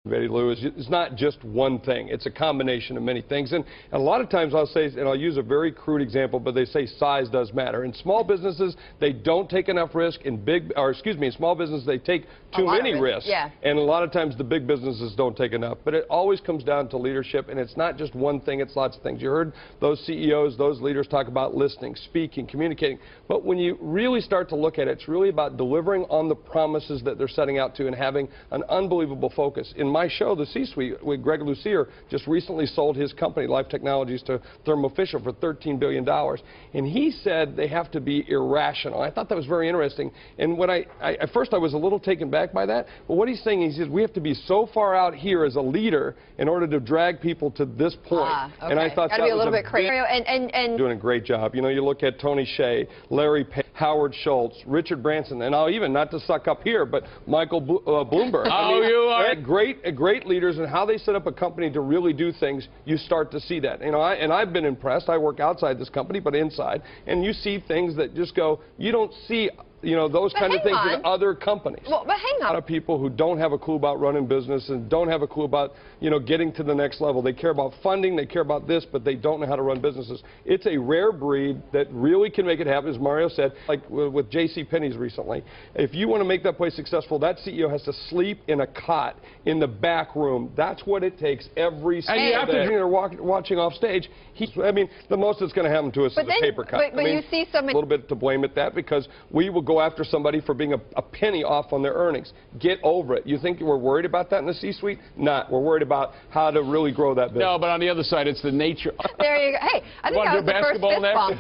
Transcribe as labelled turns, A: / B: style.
A: Betty Lou, it's not just one thing. It's a combination of many things. And a lot of times I'll say, and I'll use a very crude example, but they say size does matter. In small businesses, they don't take enough risk. In small businesses, they take too many risks.
B: Yeah.
A: And a lot of times the big businesses don't take enough. But it always comes down to leadership, and it's not just one thing, it's lots of things. You heard those CEOs, those leaders talk about listening, speaking, communicating. But when you really start to look at it, it's really about delivering on the promises that they're setting out to and having an unbelievable focus. In my show, The C-Suite, with Greg Lucier, just recently sold his company, Life Technologies, to Thermo Fisher for $13 billion. And he said they have to be irrational. I thought that was very interesting. And when at first I was a little taken back by that. But what he's saying, he says, we have to be so far out here as a leader in order to drag people to this point.
B: Okay.
A: And I thought that
B: be
A: was
B: a little bit crazy. And
A: doing a great job. You know, you look at Tony Hsieh, Larry Page, Howard Schultz, Richard Branson, and I'll even, not to suck up here, but Michael Bloomberg.
C: You are
A: great leaders, and how they set up a company to really do things, you start to see that. You know, I've been impressed. I work outside this company, but inside, and you see things that just go, you don't see, you know, those kind of things in other companies.
B: Well, but hang on.
A: A lot of people who don't have a clue about running business and don't have a clue about, you know, getting to the next level. They care about funding, they care about this, but they don't know how to run businesses. It's a rare breed that really can make it happen, as Mario said, like with JCPenney's recently. If you want to make that place successful, that CEO has to sleep in a cot in the back room. That's what it takes every single day. They're watching off stage. I mean, the most that's going to happen to us is a paper cut.
B: But you see so many...
A: A little bit to blame at that, because we will go after somebody for being a penny off on their earnings. Get over it. You think we're worried about that in the C-suite? Not. We're worried about how to really grow that business.
C: No, but on the other side, it's the nature.
B: There you go. Hey, I think that was the first fist bump.